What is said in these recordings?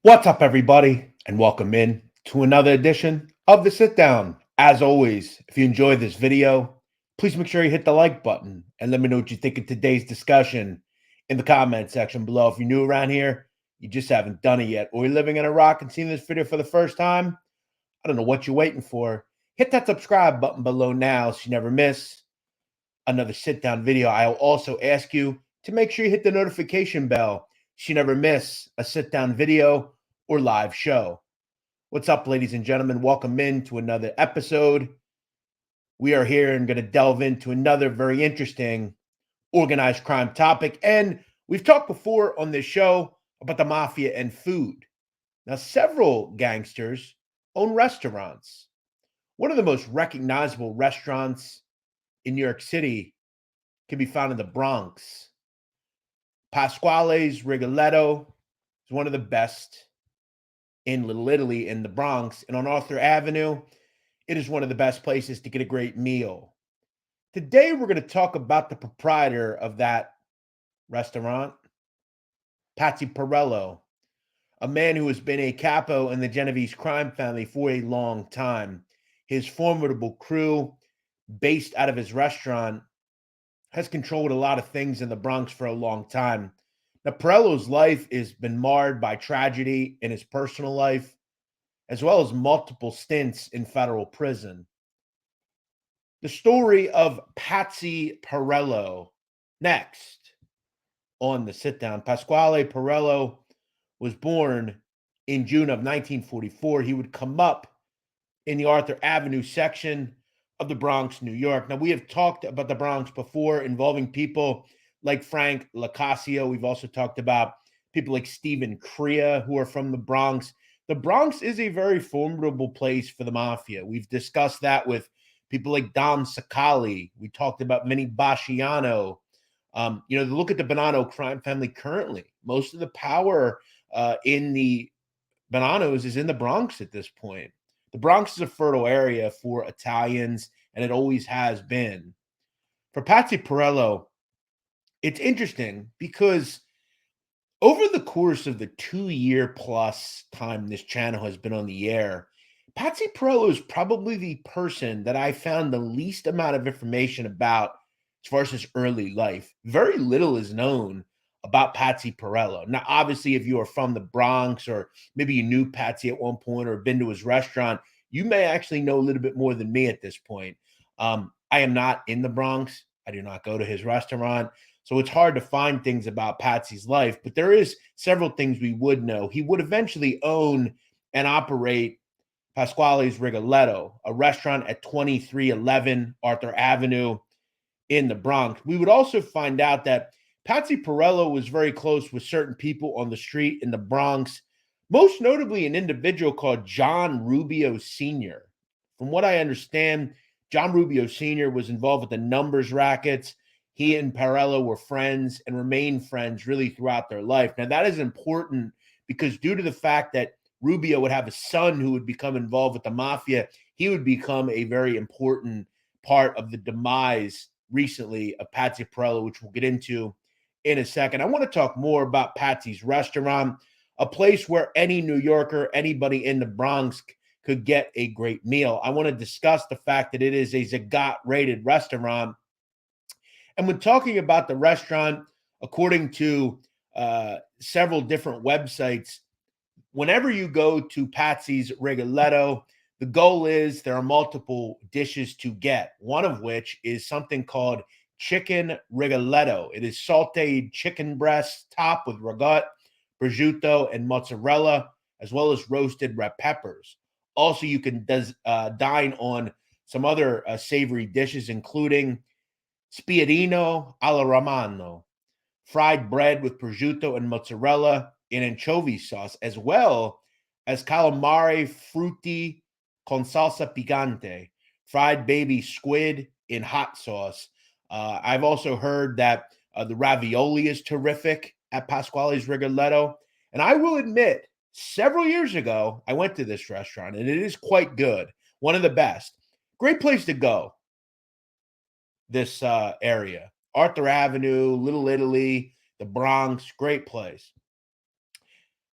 What's up, everybody, and welcome in to another edition of the Sit Down. As always, if you enjoy this video, please make sure you hit the like button and let me know what you think of today's discussion in the comment section below. If you're new around here, you just haven't done it yet, or you're living in Iraq and seeing this video for the first time, I don't know what you're waiting for. Hit that subscribe button below now so you never miss another sit down video. I'll also ask you to make sure you hit the notification bell so you never miss a sit down video or live show. What's up, ladies and gentlemen? Welcome in to another episode. We are here and going to delve into another very interesting organized crime topic. And we've talked before on this show about the mafia and food. Now, several gangsters own restaurants. One of the most recognizable restaurants in New York City can be found in the Bronx. Pasquale's Rigoletto is one of the best in Little Italy in the Bronx. And on Arthur Avenue, it is one of the best places to get a great meal. Today, we're going to talk about the proprietor of that restaurant, Patsy Parrello, a man who has been a capo in the Genovese Crime Family for a long time. His formidable crew, based out of his restaurant, has controlled a lot of things in the Bronx for a long time. Now, Parrello's life has been marred by tragedy in his personal life, as well as multiple stints in federal prison. The story of Patsy Parrello next on the sit down. Pasquale Parrello was born in June of 1944. He would come up in the Arthur Avenue section of the Bronx, New York. Now, we have talked about the Bronx before, involving people like Frank Lacasio. We've also talked about people like Stephen Crea, who are from the Bronx. The Bronx is a very formidable place for the mafia. We've discussed that with people like Dom Sacali. We talked about Minnie Basciano. Look at the Bonanno crime family currently. Most of the power in the Bonannos is in the Bronx at this point. The Bronx is a fertile area for Italians, and it always has been. For Patsy Parrello, it's interesting because over the course of the 2-year plus time this channel has been on the air, Patsy Parrello is probably the person that I found the least amount of information about as far as his early life. Very little is known about Patsy Parrello. Now, obviously, if you are from the Bronx or maybe you knew Patsy at one point or been to his restaurant, you may actually know a little bit more than me at this point. I am not in the Bronx. I do not go to his restaurant. So it's hard to find things about Patsy's life, but there is several things we would know. He would eventually own and operate Pasquale's Rigoletto, a restaurant at 2311 Arthur Avenue in the Bronx. We would also find out that Patsy Parrello was very close with certain people on the street in the Bronx, most notably an individual called John Rubio Sr. From what I understand, John Rubio Sr. was involved with the numbers rackets. He and Parrello were friends and remained friends really throughout their life. Now, that is important because due to the fact that Rubio would have a son who would become involved with the mafia, he would become a very important part of the demise recently of Patsy Parrello, which we'll get into in a second. I want to talk more about Patsy's restaurant, a place where any New Yorker, anybody in the Bronx could get a great meal. I want to discuss the fact that it is a Zagat rated restaurant. And when talking about the restaurant, according to several different websites, whenever you go to Patsy's Rigoletto, the goal is there are multiple dishes to get, one of which is something called chicken rigoletto. It is sauteed chicken breasts topped with ragout, prosciutto, and mozzarella, as well as roasted red peppers. Also, you can dine on some other savory dishes, including spiedino alla romano, fried bread with prosciutto and mozzarella in anchovy sauce, as well as calamari frutti con salsa picante, fried baby squid in hot sauce. I've also heard that the ravioli is terrific at Pasquale's Rigoletto. And I will admit, several years ago, I went to this restaurant, and it is quite good. One of the best. Great place to go, this area. Arthur Avenue, Little Italy, the Bronx, great place.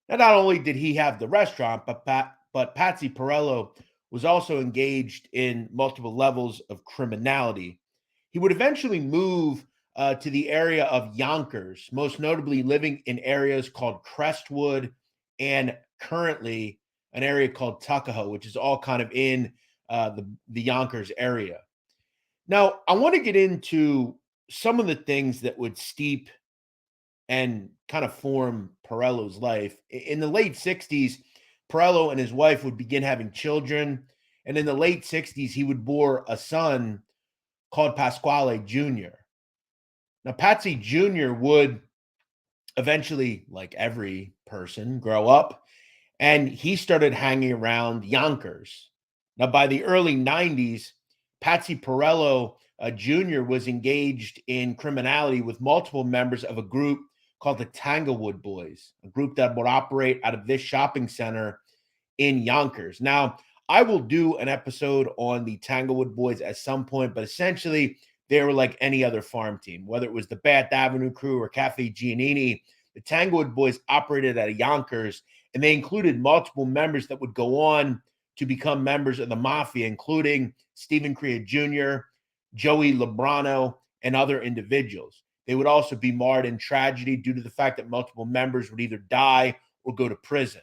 Now, not only did he have the restaurant, but Patsy Parrello was also engaged in multiple levels of criminality. He would eventually move to the area of Yonkers, most notably living in areas called Crestwood and currently an area called Tuckahoe, which is all kind of in the Yonkers area. Now, I want to get into some of the things that would steep and kind of form Parello's life. In the late 60s, Parello and his wife would begin having children. And in the late 60s, he would bore a son called Pasquale Jr. Now, Patsy Jr. would eventually, like every person, grow up, and he started hanging around Yonkers. Now, by the early 90s, Patsy Parrello Jr. was engaged in criminality with multiple members of a group called the Tanglewood Boys, a group that would operate out of this shopping center in Yonkers. Now, I will do an episode on the Tanglewood Boys at some point, but essentially they were like any other farm team, whether it was the Bath Avenue crew or Cafe Giannini. The Tanglewood Boys operated out of Yonkers, and they included multiple members that would go on to become members of the mafia, including Stephen Crea Jr., Joey Labrano, and other individuals. They would also be marred in tragedy due to the fact that multiple members would either die or go to prison.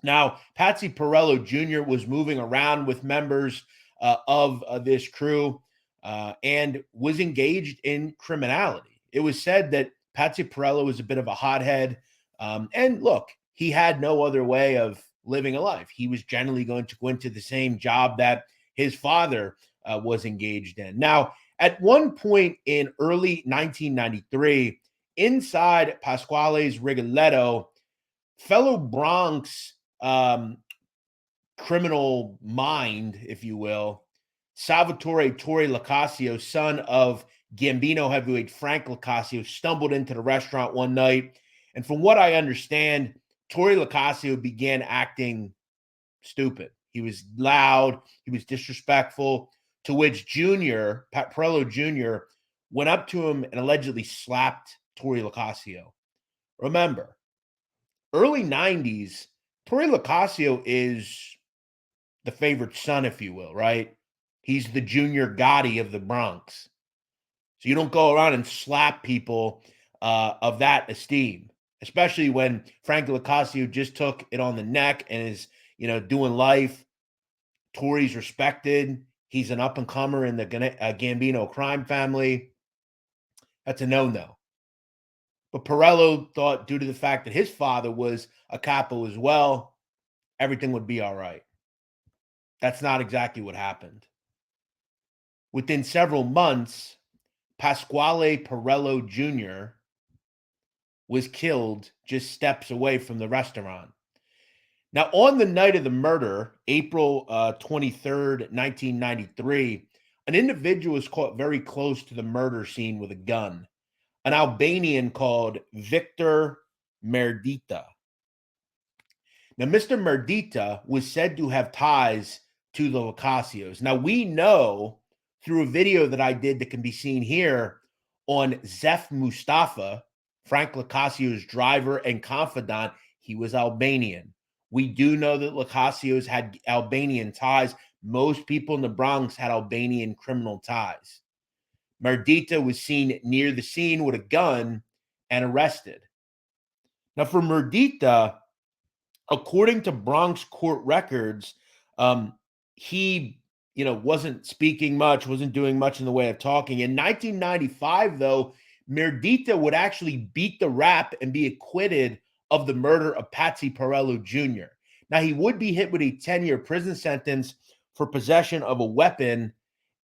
Now, Patsy Parrello Jr. was moving around with members of this crew and was engaged in criminality. It was said that Patsy Parrello was a bit of a hothead. And look, he had no other way of living a life. He was generally going to go into the same job that his father was engaged in. Now, at one point in early 1993, inside Pasquale's Rigoletto, fellow Bronx criminal mind, if you will, Salvatore Torre Locascio, son of Gambino heavyweight Frank Locascio, stumbled into the restaurant one night. And from what I understand, Torre Locascio began acting stupid. He was loud. He was disrespectful, to which Pat Parrello Jr. went up to him and allegedly slapped Torre Locascio. Remember, early 90s, Torre Locascio is the favorite son, if you will, right? He's the Junior Gotti of the Bronx. So you don't go around and slap people of that esteem, especially when Frank Locascio just took it on the neck and is, doing life. Torre's respected. He's an up-and-comer in the Gambino crime family. That's a no-no. But Parrello thought, due to the fact that his father was a capo as well, everything would be all right. That's not exactly what happened. Within several months, Pasquale Parrello Jr. was killed just steps away from the restaurant. Now, on the night of the murder, April 23rd, 1993, an individual was caught very close to the murder scene with a gun, an Albanian called Victor Merdita. Now, Mr. Merdita was said to have ties to the Locascios. Now, we know through a video that I did that can be seen here on Zef Mustafa, Frank Locascio's driver and confidant, he was Albanian. We do know that Locascios had Albanian ties. Most people in the Bronx had Albanian criminal ties. Merdita was seen near the scene with a gun and arrested. Now, for Merdita, according to Bronx court records, he, wasn't speaking much, wasn't doing much in the way of talking. In 1995, though, Merdita would actually beat the rap and be acquitted of the murder of Patsy Parrello Jr. Now, he would be hit with a 10-year prison sentence for possession of a weapon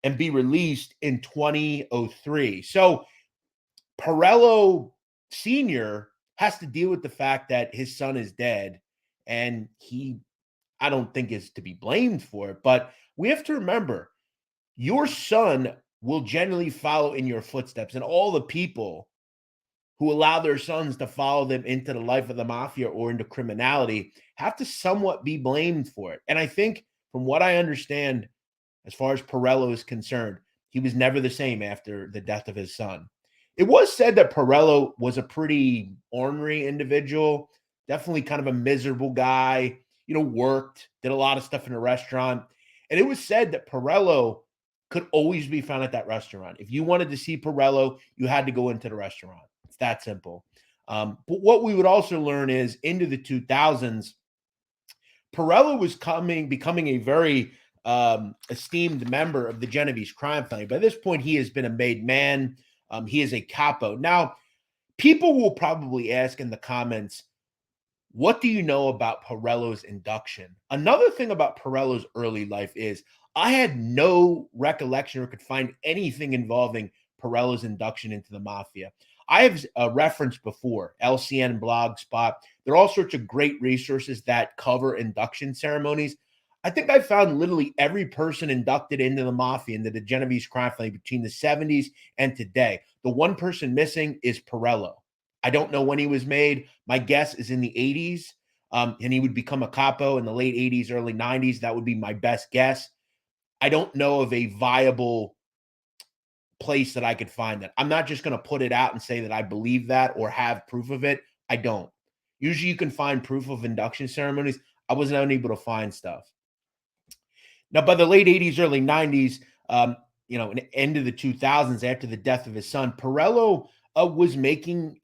and be released in 2003. So Parrello Sr. has to deal with the fact that his son is dead, and I don't think is to be blamed for it, but we have to remember, your son will generally follow in your footsteps, and all the people who allow their sons to follow them into the life of the mafia or into criminality have to somewhat be blamed for it. And I think, from what I understand, as far as Parrello is concerned, he was never the same after the death of his son. It was said that Parrello was a pretty ornery individual, definitely kind of a miserable guy, worked, did a lot of stuff in a restaurant. And it was said that Parrello could always be found at that restaurant. If you wanted to see Parrello, you had to go into the restaurant. It's that simple. But what we would also learn is into the 2000s, Parrello was becoming a very esteemed member of the Genovese crime family. By this point, he has been a made man. He is a capo. Now, people will probably ask in the comments, what do you know about Parrello's induction? Another thing about Parrello's early life is I had no recollection or could find anything involving Parrello's induction into the mafia. I have referenced before LCN Blogspot. There are all sorts of great resources that cover induction ceremonies. I think I found literally every person inducted into the mafia, into the Genovese crime family between the 70s and today. The one person missing is Parrello. I don't know when he was made. My guess is in the 80s, and he would become a capo in the late 80s, early 90s. That would be my best guess. I don't know of a viable place that I could find that. I'm not just going to put it out and say that I believe that or have proof of it. I don't. Usually you can find proof of induction ceremonies. I wasn't unable to find stuff. Now, by the late 80s, early 90s, in the end of the 2000s, after the death of his son, Parrello was making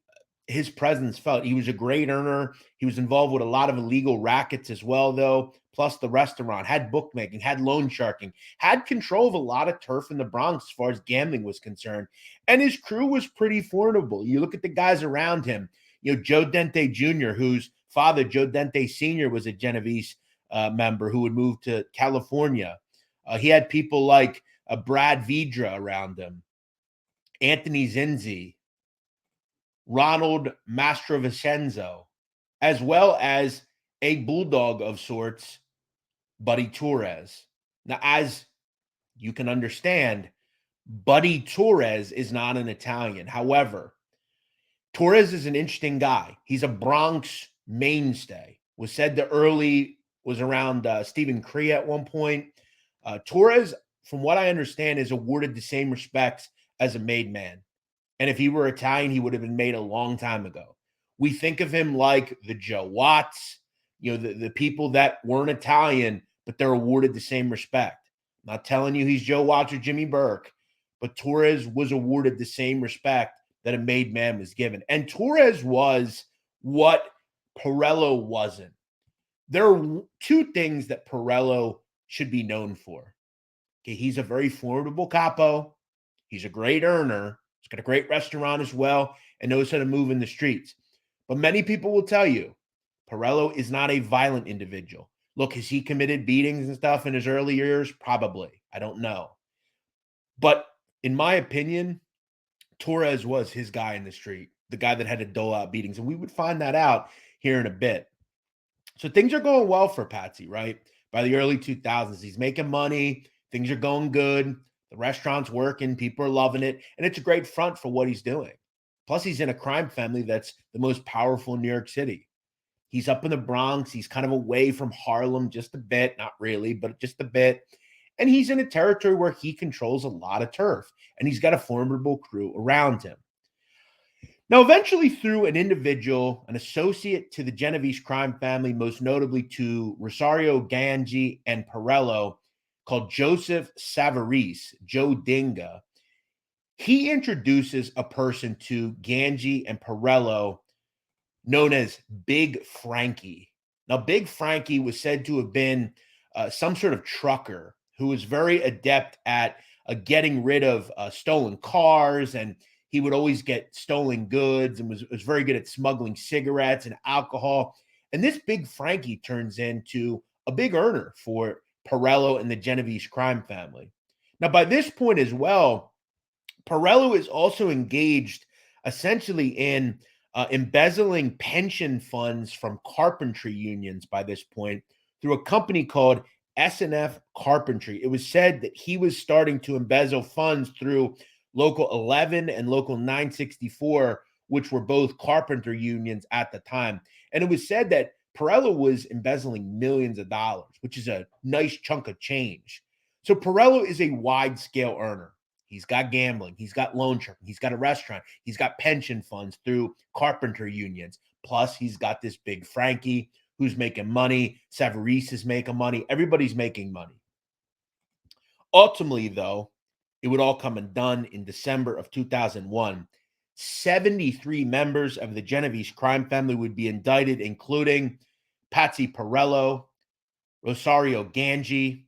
his presence felt. He was a great earner. He was involved with a lot of illegal rackets as well, though, plus the restaurant, had bookmaking, had loan sharking, had control of a lot of turf in the Bronx as far as gambling was concerned. And his crew was pretty formidable. You look at the guys around him, Joe Dente Jr., whose father, Joe Dente Sr., was a Genovese member who would move to California. He had people like Brad Vidra around him, Anthony Zinzi, Ronald Mastrovicenzo, as well as a bulldog of sorts, Buddy Torres. Now, as you can understand, Buddy Torres is not an Italian. However, Torres is an interesting guy. He's a Bronx mainstay. Was said to early was around Stephen Cree at one point. Torres, from what I understand, is awarded the same respects as a made man. And if he were Italian, he would have been made a long time ago. We think of him like the Joe Watts, the people that weren't Italian, but they're awarded the same respect. I'm not telling you he's Joe Watts or Jimmy Burke, but Torres was awarded the same respect that a made man was given. And Torres was what Parrello wasn't. There are two things that Parrello should be known for. Okay, he's a very formidable capo. He's a great earner. He's got a great restaurant as well and knows how to move in the streets. But many people will tell you Parrello is not a violent individual. Look, has he committed beatings and stuff in his early years? Probably. I don't know. But in my opinion, Torres was his guy in the street, the guy that had to dole out beatings. And we would find that out here in a bit. So things are going well for Patsy, right? By the early 2000s, he's making money. Things are going good. The restaurant's working. People are loving it. And it's a great front for what he's doing. Plus, he's in a crime family that's the most powerful in New York City. He's up in the Bronx. He's kind of away from Harlem just a bit. Not really, but just a bit. And he's in a territory where he controls a lot of turf. And he's got a formidable crew around him. Now, eventually, through an individual, an associate to the Genovese crime family, most notably to Rosario Ganji and Parrello, called Joseph Savarese, Joe Dinga, he introduces a person to Ganji and Parrello known as Big Frankie. Now, Big Frankie was said to have been some sort of trucker who was very adept at getting rid of stolen cars, and he would always get stolen goods and was very good at smuggling cigarettes and alcohol. And this Big Frankie turns into a big earner for Parrello and the Genovese crime family. Now, by this point as well, Parrello is also engaged essentially in embezzling pension funds from carpentry unions by this point through a company called S&F Carpentry. It was said that he was starting to embezzle funds through Local 11 and Local 964, which were both carpenter unions at the time. And it was said that Parrello was embezzling millions of dollars, which is a nice chunk of change. So Parrello is a wide-scale earner. He's got gambling. He's got loan sharking. He's got a restaurant. He's got pension funds through carpenter unions. Plus, he's got this big Frankie who's making money. Savarese is making money. Everybody's making money. Ultimately, though, it would all come undone in December of 2001. 73 members of the Genovese crime family would be indicted, including Patsy Parrello, Rosario Ganji,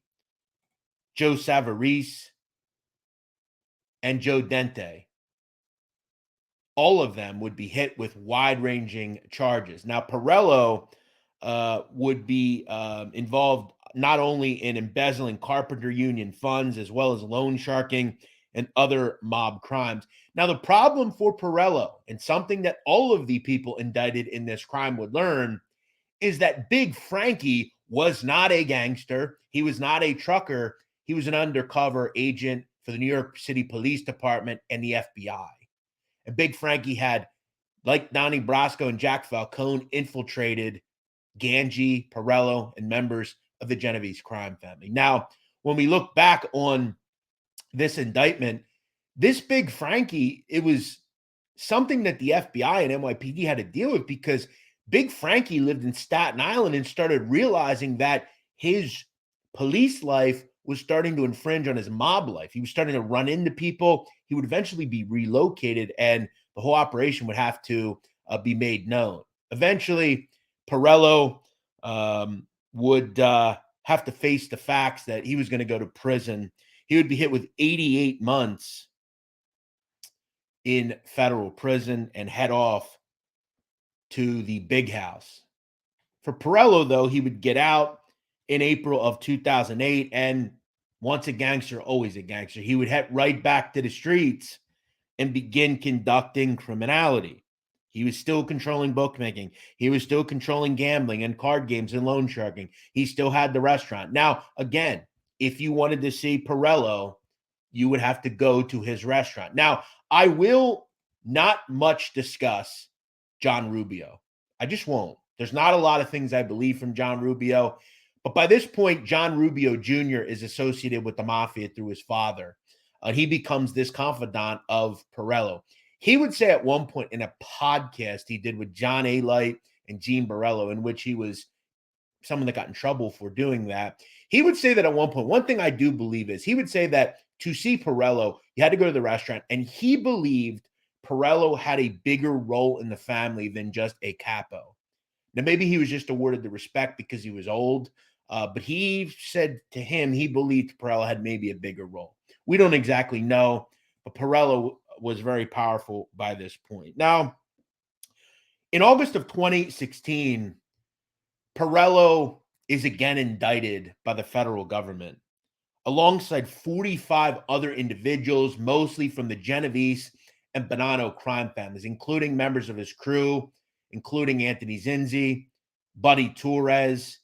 Joe Savarese, and Joe Dente. All of them would be hit with wide-ranging charges. Now, Parrello would be involved not only in embezzling carpenter union funds as well as loan sharking and other mob crimes. Now, the problem for Parrello, and something that all of the people indicted in this crime would learn, is that Big Frankie was not a gangster. He was not a trucker. He was an undercover agent for the New York City Police Department and the FBI. And Big Frankie had, like Donnie Brasco and Jack Falcone, infiltrated Ganji, Parrello, and members of the Genovese crime family. Now, when we look back on this indictment, this Big Frankie, it was something that the FBI and NYPD had to deal with, because Big Frankie lived in Staten Island and started realizing that his police life was starting to infringe on his mob life. He was starting to run into people. He would eventually be relocated, and the whole operation would have to be made known. Eventually, Parrello would have to face the facts that he was going to go to prison. He would be hit with 88 months in federal prison and head off to the big house. For Parrello, though, he would get out in April of 2008, and once a gangster, always a gangster. He would head right back to the streets and begin conducting criminality. He was still controlling bookmaking. He was still controlling gambling and card games and loan sharking. He still had the restaurant. Now, again, if you wanted to see Parrello, you would have to go to his restaurant. Now, I will not much discuss John Rubio. I just won't. There's not a lot of things I believe from John Rubio. But by this point, John Rubio Jr. is associated with the mafia through his father. He becomes this confidant of Parrello. He would say at one point in a podcast he did with John A. Light and Gene Borello, in which he was someone that got in trouble for doing that. He would say that at one point, one thing I do believe is he would say that to see Parrello, you had to go to the restaurant, and he believed Parrello had a bigger role in the family than just a capo. Now, maybe he was just awarded the respect because he was old, but he said to him he believed Parrello had maybe a bigger role. We don't exactly know, but Parrello was very powerful by this point. Now, in August of 2016, Parrello is again indicted by the federal government alongside 45 other individuals, mostly from the Genovese and Bonanno crime families, including members of his crew, including Anthony Zinzi, Buddy Torres,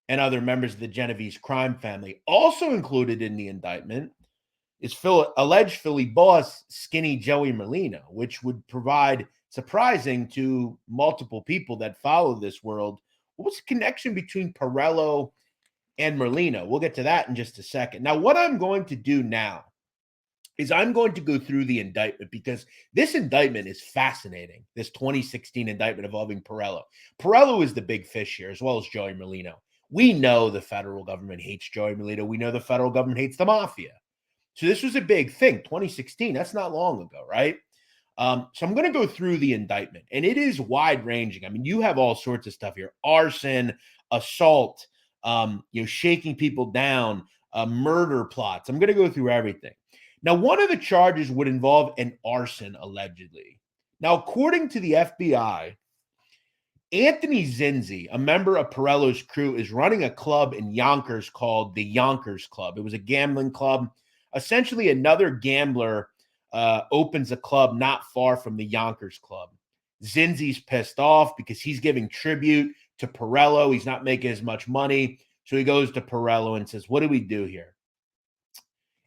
and other members of the Genovese crime family. Also included in the indictment is alleged Philly boss Skinny Joey Merlino, which would provide surprising to multiple people that follow this world. What was the connection between Parrello and Merlino? We'll get to that in just a second. Now, what I'm going to do now is I'm going to go through the indictment, because this indictment is fascinating, this 2016 indictment involving Parrello. Parrello is the big fish here, as well as Joey Merlino. We know the federal government hates Joey Merlino. We know the federal government hates the mafia. So this was a big thing. 2016, that's not long ago, right? So I'm going to go through the indictment, and it is wide-ranging. I mean, you have all sorts of stuff here: arson, assault, shaking people down, murder plots. I'm going to go through everything. Now, one of the charges would involve an arson, allegedly. Now, according to the FBI, Anthony Zinzi, a member of Parrello's crew, is running a club in Yonkers called the Yonkers Club. It was a gambling club. Essentially, another gambler opens a club not far from the Yonkers Club. Zinzi's pissed off because he's giving tribute to Parrello. He's not making as much money. So he goes to Parrello and says, "What do we do here?"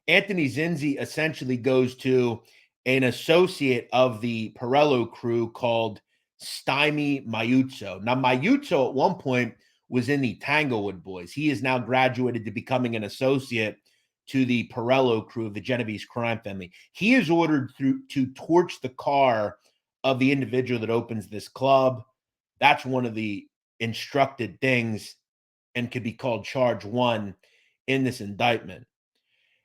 Anthony Zinzi essentially goes to an associate of the Parrello crew called Stymie Mayuzzo. Now, Mayuzzo at one point was in the Tanglewood Boys. He is now graduated to becoming an associate to the Parrello crew of the Genovese crime family. He is ordered to torch the car of the individual that opens this club. That's one of the instructed things and could be called charge one in this indictment.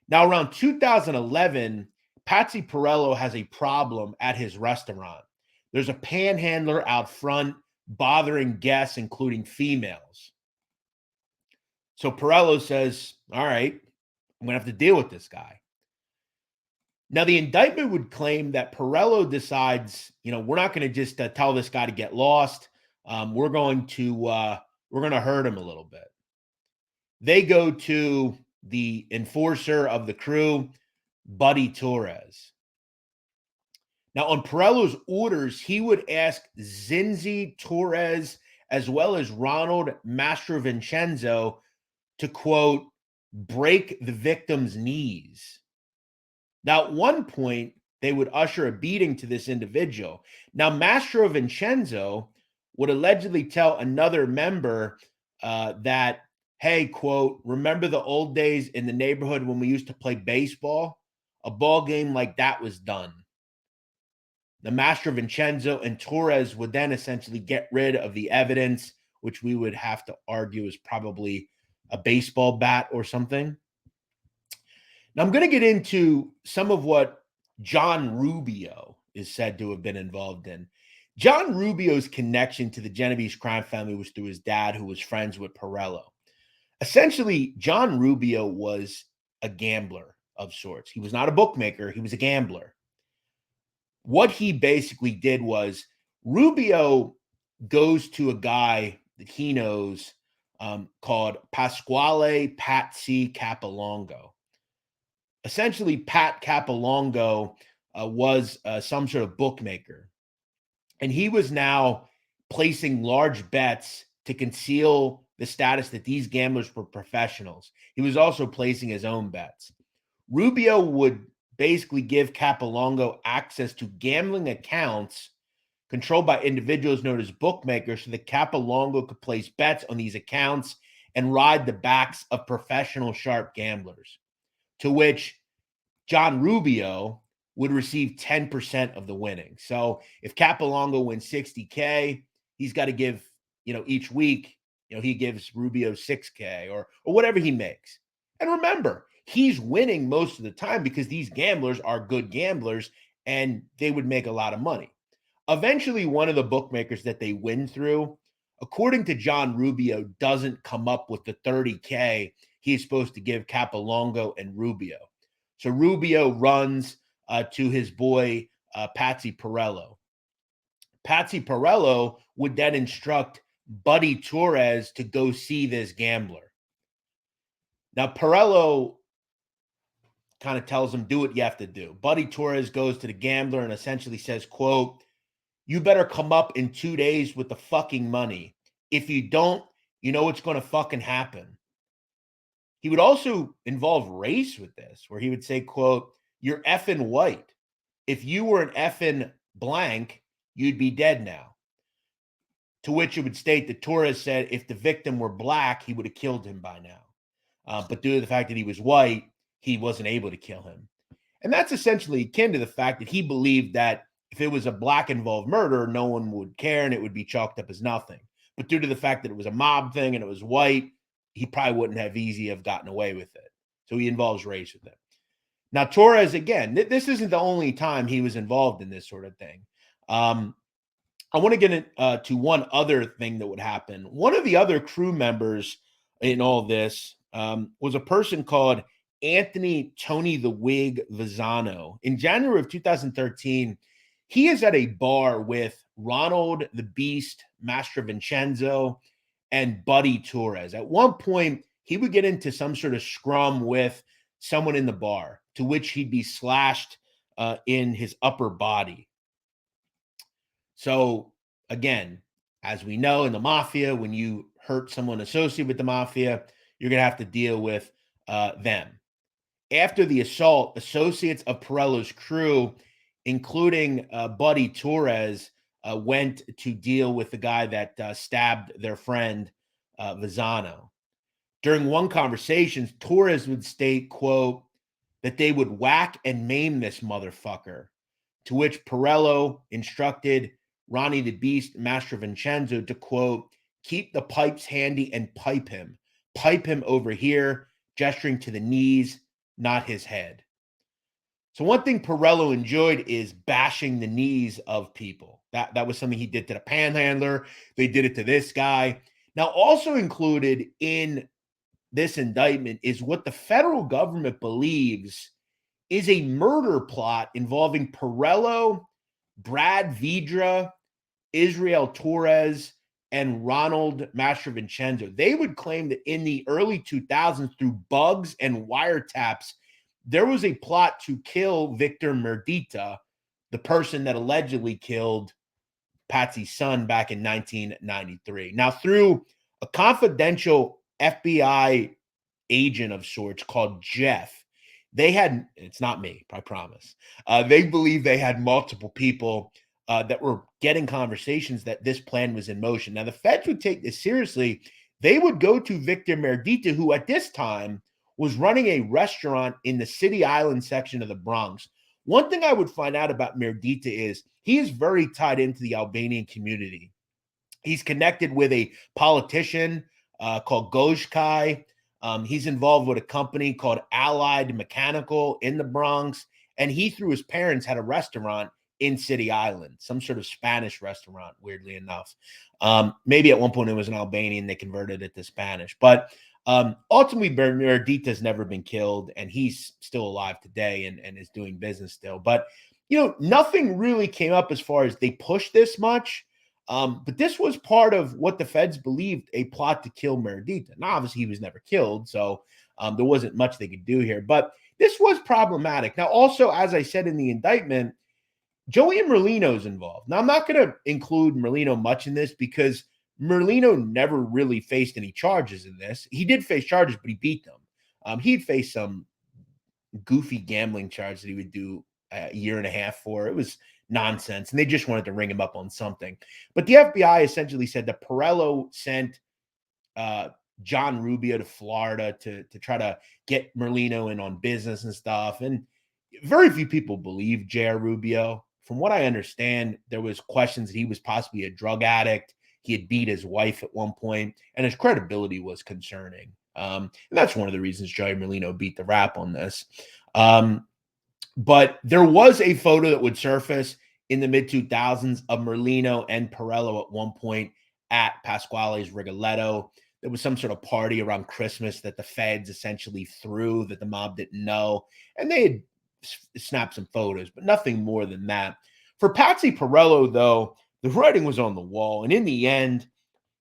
Now, around 2011, Patsy Parrello has a problem at his restaurant. There's a panhandler out front bothering guests, including females. So Parrello says, all right, I'm going to have to deal with this guy. Now, the indictment would claim that Parrello decides, we're not going to just tell this guy to get lost. We're going to hurt him a little bit. They go to the enforcer of the crew, Buddy Torres. Now, on Parrello's orders, he would ask Zinzi Torres as well as Ronald Mastrovincenzo to, quote, break the victim's knees. Now, at one point, they would usher a beating to this individual. Now, Mastrovincenzo would allegedly tell another member that, hey, quote, remember the old days in the neighborhood when we used to play baseball? A ball game like that was done. The Mastrovincenzo and Torres would then essentially get rid of the evidence, which we would have to argue is probably a baseball bat or something. Now, I'm going to get into some of what John Rubio is said to have been involved in. John Rubio's connection to the Genovese crime family was through his dad, who was friends with Parrello. Essentially, John Rubio was a gambler of sorts. He was not a bookmaker. He was a gambler. What he basically did was Rubio goes to a guy that he knows called Pasquale Patsy Capolongo. Essentially, Pat Capolongo was some sort of bookmaker. And he was now placing large bets to conceal the status that these gamblers were professionals. He was also placing his own bets. Rubio would basically give Capolongo access to gambling accounts controlled by individuals known as bookmakers so that Capolongo could place bets on these accounts and ride the backs of professional sharp gamblers, to which John Rubio would receive 10% of the winnings. So if Capolongo wins $60K, he's got to give, each week, he gives Rubio $6K or whatever he makes. And remember, he's winning most of the time because these gamblers are good gamblers and they would make a lot of money. Eventually, one of the bookmakers that they win through, according to John Rubio, doesn't come up with the $30K he's supposed to give Capolongo and Rubio. So Rubio runs to his boy, Patsy Parrello. Patsy Parrello would then instruct Buddy Torres to go see this gambler. Now, Parrello kind of tells him, do what you have to do. Buddy Torres goes to the gambler and essentially says, quote, you better come up in 2 days with the fucking money. If you don't, you know what's going to fucking happen. He would also involve race with this, where he would say, quote, you're effing white. If you were an effing blank, you'd be dead now. To which it would state that Torres said if the victim were black, he would have killed him by now. But due to the fact that he was white, he wasn't able to kill him. And that's essentially akin to the fact that he believed that if it was a black involved murder, no one would care and it would be chalked up as nothing. But due to the fact that it was a mob thing and it was white, he probably wouldn't have easily have gotten away with it. So he involves race with it. Now, Torres, again, this isn't the only time he was involved in this sort of thing. I want to get into one other thing that would happen. One of the other crew members in all this was a person called Anthony Tony the Wig Vizano. In January of 2013, he is at a bar with Ronald the Beast Mastrovincenzo and Buddy Torres. At one point, he would get into some sort of scrum with someone in the bar, to which he'd be slashed in his upper body. So, again, as we know in the mafia, when you hurt someone associated with the mafia, you're going to have to deal with them. After the assault, associates of Parrello's crew, including Buddy Torres, went to deal with the guy that stabbed their friend, Vizano. During one conversation, Torres would state, quote, that they would whack and maim this motherfucker, to which Parrello instructed Ronnie the Beast Mastrovincenzo to, quote, keep the pipes handy and pipe him. Pipe him over here, gesturing to the knees, not his head. So one thing Parrello enjoyed is bashing the knees of people. That was something he did to the panhandler. They did it to this guy. Now, also included in this indictment is what the federal government believes is a murder plot involving Parrello, Brad Vidra, Israel Torres, and Ronald Mastrovincenzo. They would claim that in the early 2000s, through bugs and wiretaps, there was a plot to kill Victor Merdita, the person that allegedly killed Patsy's son back in 1993. Now, through a confidential FBI agent of sorts called Jeff, they had, it's not me, I promise. They believe they had multiple people that were getting conversations that this plan was in motion. Now, the feds would take this seriously. They would go to Victor Merdita, who at this time was running a restaurant in the City Island section of the Bronx. One thing I would find out about Merdita is he is very tied into the Albanian community. He's connected with a politician called Gojkai. He's involved with a company called Allied Mechanical in the Bronx. And he, through his parents, had a restaurant in City Island, some sort of Spanish restaurant, weirdly enough. Maybe at one point it was an Albanian, they converted it to Spanish. But ultimately, Merdita's never been killed, and he's still alive today and is doing business still. But, nothing really came up as far as they pushed this much. But this was part of what the feds believed a plot to kill Merdita. Now, obviously, he was never killed, so there wasn't much they could do here. But this was problematic. Now, also, as I said in the indictment, Joey Merlino's involved. Now, I'm not going to include Merlino much in this because Merlino never really faced any charges in this. He did face charges, but he beat them. He'd faced some goofy gambling charge that he would do a year and a half for. It was nonsense, and they just wanted to ring him up on something. But the FBI essentially said that Parrello sent John Rubio to Florida to try to get Merlino in on business and stuff. And very few people believe J.R. Rubio. From what I understand, there was questions that he was possibly a drug addict. He had beat his wife at one point, and his credibility was concerning. And that's one of the reasons Joey Merlino beat the rap on this. But there was a photo that would surface in the mid-2000s of Merlino and Parrello at one point at Pasquale's Rigoletto. There was some sort of party around Christmas that the feds essentially threw that the mob didn't know. And they had snapped some photos, but nothing more than that. For Patsy Parrello, though, the writing was on the wall. And in the end,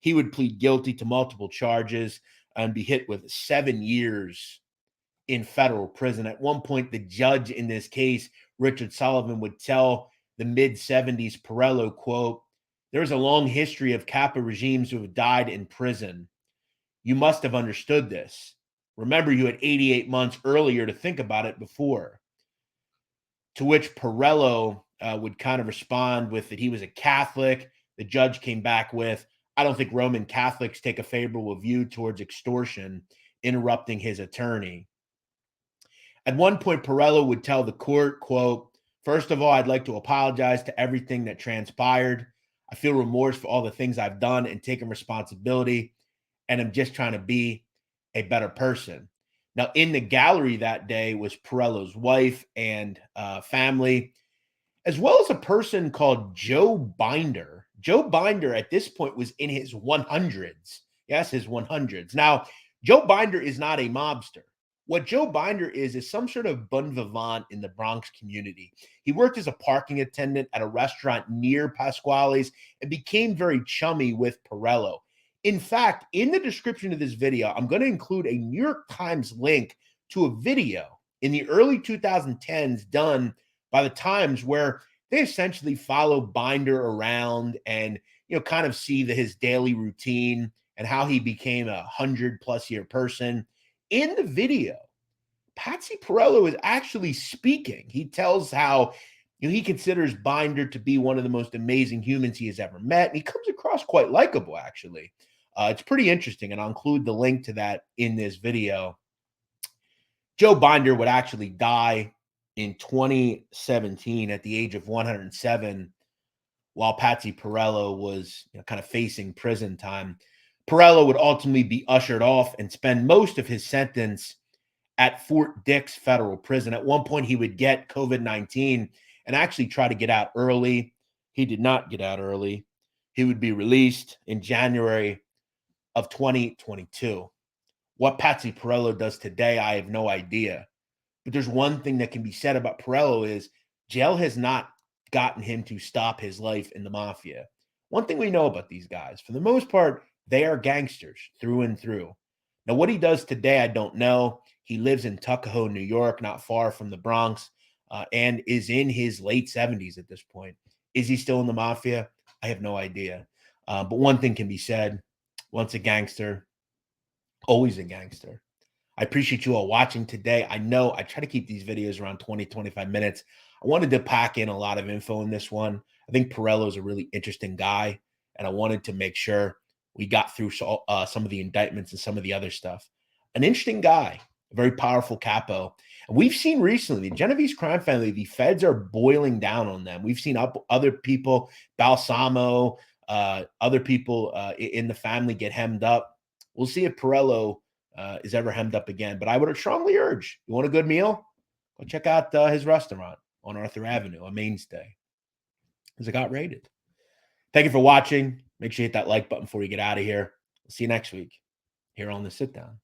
he would plead guilty to multiple charges and be hit with 7 years in federal prison. At one point, the judge in this case, Richard Sullivan, would tell the mid-70s Parrello, quote, "There's a long history of capo regimes who have died in prison. You must have understood this. Remember, you had 88 months earlier to think about it before." To which Parrello would kind of respond with that he was a Catholic. The judge came back with, "I don't think Roman Catholics take a favorable view towards extortion," interrupting his attorney. At one point, Parrello would tell the court, quote, "First of all, I'd like to apologize to everything that transpired. I feel remorse for all the things I've done and taken responsibility, and I'm just trying to be a better person." Now, in the gallery that day was Parrello's wife and family, as well as a person called Joe Binder. Joe Binder at this point was in his 100s. Yes, his 100s. Now, Joe Binder is not a mobster. What Joe Binder is some sort of bon vivant in the Bronx community. He worked as a parking attendant at a restaurant near Pasquale's and became very chummy with Parrello. In fact, in the description of this video, I'm going to include a New York Times link to a video in the early 2010s done by the Times where they essentially follow Binder around and, kind of see his daily routine and how he became a 100+ year person. In the video, Patsy Parrello is actually speaking. He tells how he considers Binder to be one of the most amazing humans he has ever met. And he comes across quite likable, actually. It's pretty interesting, and I'll include the link to that in this video. Joe Binder would actually die in 2017 at the age of 107 while Patsy Parrello was kind of facing prison time. Parrello would ultimately be ushered off and spend most of his sentence at Fort Dix Federal Prison. At one point, he would get COVID-19 and actually try to get out early. He did not get out early. He would be released in January of 2022. What Patsy Parrello does today, I have no idea. But there's one thing that can be said about Parrello is jail has not gotten him to stop his life in the mafia. One thing we know about these guys, for the most part, they are gangsters through and through. Now, what he does today, I don't know. He lives in Tuckahoe, New York, not far from the Bronx, and is in his late 70s at this point. Is he still in the mafia? I have no idea. But one thing can be said: once a gangster, always a gangster. I appreciate you all watching today. I know I try to keep these videos around 20, 25 minutes. I wanted to pack in a lot of info in this one. I think Parrello is a really interesting guy, and I wanted to make sure we got through some of the indictments and some of the other stuff. An interesting guy, a very powerful capo. And we've seen recently, the Genovese Crime Family, the feds are boiling down on them. We've seen other people, Balsamo, other people in the family get hemmed up. We'll see if Parrello is ever hemmed up again. But I would strongly urge, you want a good meal? Go check out his restaurant on Arthur Avenue, a mainstay, because it got raided. Thank you for watching. Make sure you hit that like button before you get out of here. We'll see you next week here on the Sit Down.